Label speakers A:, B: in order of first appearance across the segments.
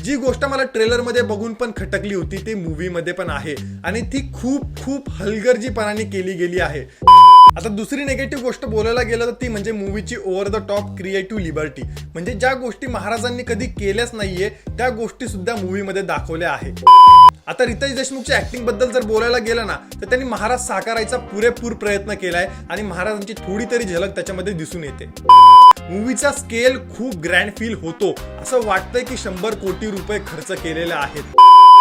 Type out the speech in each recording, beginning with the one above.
A: जी गोष्ट मला ट्रेलर मध्ये बघून पण खटकली होती ती मूवी मध्ये पण आहे आणि ती खूप खूप हलगर्जीपणाने केली गेली आहे। आता दुसरी नेगेटिव्ह गोष्ट बोलायला गेलं तर ती म्हणजे मूवीची over the top creative liberty, म्हणजे ज्या गोष्टी महाराजांनी कधी केल्याच नाहीये त्या गोष्टी सुद्धा मूवीमध्ये दाखवल्या आहे। आता रितेश देशमुखच्या ऍक्टिंग बद्दल जर बोलायला गेलं ना तर त्यांनी महाराज साकारायचा पुरेपूर प्रयत्न केलाय आणि महाराजांची थोडी तरी झलक त्याच्यामध्ये दिसून येते। मूवीचा स्केल खूप ग्रँड फील होतो, असं वाटतंय की 100 कोटी रुपये खर्च केलेले आहेत।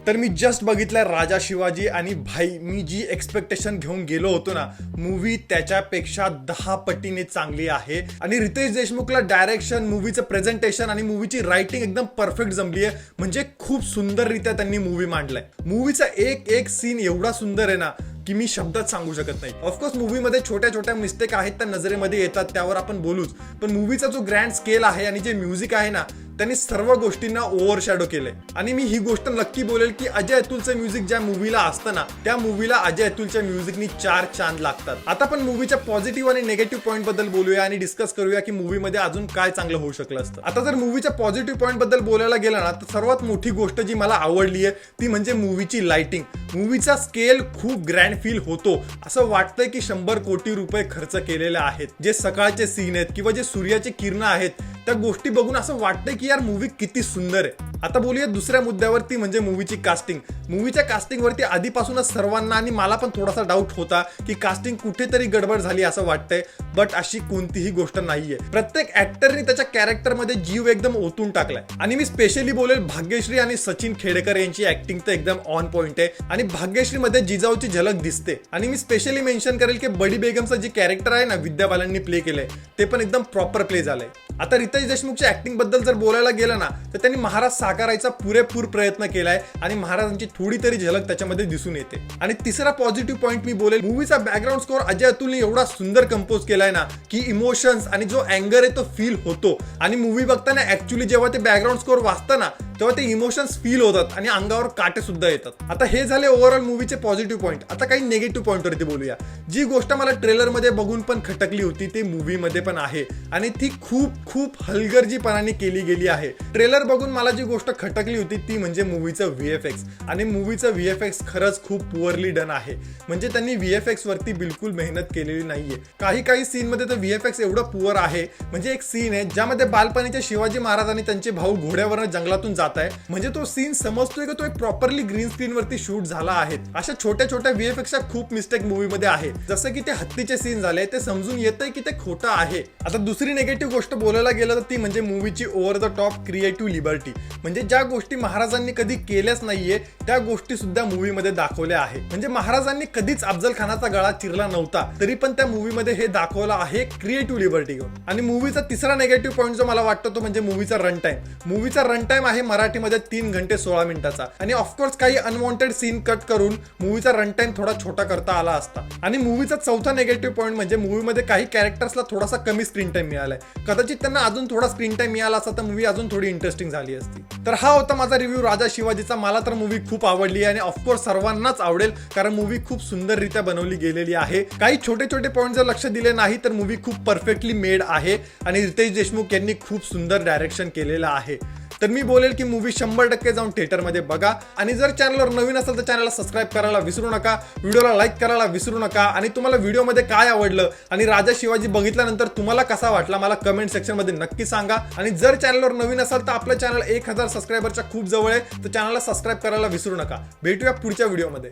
A: तर मी जस्ट बघितलंय राजा शिवाजी आणि भाई, मी जी एक्सपेक्टेशन घेऊन गेलो होतो ना, मूवी त्याच्यापेक्षा 10 पटीने चांगली आहे। आणि रितेश देशमुखला डायरेक्शन, मूवीचं प्रेझेंटेशन आणि मूवीची रायटिंग एकदम परफेक्ट जमली आहे, म्हणजे खूप सुंदररित्या त्यांनी मूवी मांडलाय। मूवीचा एक एक सीन एवढा सुंदर आहे ना की मी शब्दात सांगू शकत नाही। ऑफकोर्स मूवीमध्ये छोट्या छोट्या मिस्टेक आहेत त्या नजरेमध्ये येतात, त्यावर आपण बोलूच, पण मूवीचा जो ग्रँड स्केल आहे आणि जे म्युझिक आहे ना त्यांनी सर्व गोष्टींना ओव्हरशॅडो केलंय। आणि मी ही गोष्ट नक्की बोलेल की अजय अतुलचं म्युझिक ज्या मूवीला असतं ना त्या मूवीला अजय अतुलच्या म्युझिकनी 4 चांद लागतात। आता पण मूवीच्या पॉझिटिव्ह आणि निगेटिव्ह पॉईंट बद्दल बोलूया आणि डिस्कस करूया की मूवीमध्ये अजून काय चांगलं होऊ शकलं असतं। आता जर मूवीच्या पॉझिटिव्ह पॉईंट बद्दल बोलायला गेलं ना तर सर्वात मोठी गोष्ट जी मला आवडली आहे ती म्हणजे मूवीची लाइटिंग। मूवीचा स्केल खूप ग्रँड फील होतो, असं वाटतंय की 100 कोटी रुपये खर्च केलेले आहेत। जे सकाळचे सीन आहेत किंवा जे सूर्याचे किरण आहेत त्या गोष्टी बघून असं वाटतंय की यार मूवी किती सुंदर आहे। आता बोलूया दुसऱ्या मुद्द्यावरती म्हणजे मूवीची कास्टिंग। मूवीच्या कास्टिंग वरती आधीपासूनच सर्वांना आणि मला पण थोडासा डाऊट होता की कास्टिंग कुठेतरी गडबड झाली असं वाटतंय, बट अशी कोणतीही गोष्ट नाहीये। प्रत्येक ऍक्टरने त्याच्या कॅरेक्टरमध्ये जीव एकदम ओतून टाकलाय। आणि मी स्पेशली बोलेल भाग्यश्री आणि सचिन खेडेकर यांची ऍक्टिंग तर एकदम ऑन पॉइंट आहे आणि भाग्यश्री मध्ये जिजाऊची झलक दिसते। आणि मी स्पेशली मेन्शन करेल की बडी बेगमचं जे कॅरेक्टर आहे ना विद्या बालननी प्ले केलंय ते पण एकदम प्रॉपर प्ले झालंय। आता रितेश देशमुखच्या ऍक्टिंग बद्दल जर बोलायला गेलं ना तर त्यांनी महाराज साकारायचा पुरेपूर प्रयत्न केलाय आणि महाराजांची थोडी तरी झलक त्याच्यामध्ये दिसून येते। आणि तिसरा पॉझिटिव्ह पॉईंट मी बोलेल, मूवीचा बॅकग्राऊंड स्कोर अजय अतुलने एवढा सुंदर कंपोज केलाय ना की इमोशन्स आणि जो अँगर आहे तो फील होतो। आणि मूवी बघताना ऍक्च्युली जेव्हा ते बॅकग्राऊंड स्कोर वाचतं ना तेव्हा ते इमोशन्स फील होतात आणि अंगावर काटे सुद्धा येतात। आता हे झाले ओव्हरऑल मूवीचे पॉझिटिव्ह पॉईंट। आता काही निगेटिव्ह पॉईंट वरती बोलूया। जी गोष्ट मला ट्रेलर मध्ये बघून पण खटकली होती ती मूवी मध्ये पण आहे आणि ती खूप खूप हलगर्जीपणाने केली गेली आहे। ट्रेलर बघून मला जी गोष्ट खटकली होती ती म्हणजे मूवीचं व्हीएफएक्स। आणि मूवीचं व्हीएफएक्स खरंच खूप पुअरली डन आहे, म्हणजे त्यांनी व्हीएफएक्स वरती बिलकुल मेहनत केलेली नाहीये। काही सीन मध्ये तर व्हीएफएक्स एवढं पुअर आहे, म्हणजे एक सीन आहे ज्यामध्ये बालपणीचे शिवाजी महाराज आणि त्यांचे भाऊ घोड्यावरनं जंगलातून जात आहे, म्हणजे तो सीन समजतोय की तो एक प्रॉपरली ग्रीन स्क्रीन वरती शूट झाला आहे। अशा छोट्या छोट्या व्हीएफएक्सच्या खूप मिस्टेक मूवीमध्ये आहे, जसं की ते हत्तीचे सीन झाले ते समजून येतंय की ते खोटं आहे। आता दुसरी निगेटिव्ह गोष्ट बोलायला गेलं तर ती म्हणजे मूवीची over the top creative liberty, म्हणजे ज्या गोष्टी महाराजांनी कधी केल्याच नाहीये त्या गोष्टी सुद्धा मूवीमध्ये दाखवल्या आहे। म्हणजे महाराजांनी कधीच अफजल खानाचा गळा चिरला नव्हता तरी पण त्या मूवीमध्ये हे दाखवलं आहे क्रिएटिव्ह लिबर्टी घेऊन। आणि मूवीचा तिसरा निगेटिव्ह पॉईंट जो मला वाटतो तो म्हणजे मूवीचा रन टाइम। मूवीचा रन टाइम आहे मराठीमध्ये 3 घंटे 16 मिनिटाचा आणि ऑफकोर्स काही अनवॉन्टेड सीन कट करून मूवीचा रन टाइम थोडा छोटा करता आला असता। आणि मूवीचा चौथा निगेटिव्ह पॉईंट म्हणजे मूवीमध्ये काही कॅरेक्टर्सला थोडासा कमी स्क्रीन टाइम मिळालाय, कदाचित त्यांना अजून थोडा स्क्रीन टाइम मिळाला असता तर मूवी अजून थोडी इंटरेस्टिंग झाली असती। तर हा होता माझा रिव्ह्यू राजा शिवाजीचा। मला तर मूवी खूप आवडली आणि ऑफकोर्स सर्वांनाच आवडेल, कारण मूवी खूप सुंदररित्या बनवली गेलेली आहे। काही छोटे छोटे पॉईंट जर लक्ष दिले नाही तर मूवी खूप परफेक्टली मेड आहे आणि रितेश देशमुख यांनी खूप सुंदर डायरेक्शन केलेलं आहे। तर मी बोलेल की मूवी 100% जाऊन थिएटरमध्ये बघा। आणि जर चॅनलवर नवीन असेल तर चॅनलला सबस्क्राईब करायला विसरू नका, व्हिडिओला लाईक करायला विसरू नका। आणि तुम्हाला व्हिडिओमध्ये काय आवडलं आणि राजा शिवाजी बघितल्यानंतर तुम्हाला कसा वाटला मला कमेंट सेक्शनमध्ये नक्की सांगा। आणि जर चॅनलवर नवीन असाल तर आपलं चॅनल 1000 सबस्क्रायबरच्या खूप जवळ आहे, तर चॅनलला सबस्क्राईब करायला विसरू नका। भेटूया पुढच्या व्हिडिओमध्ये।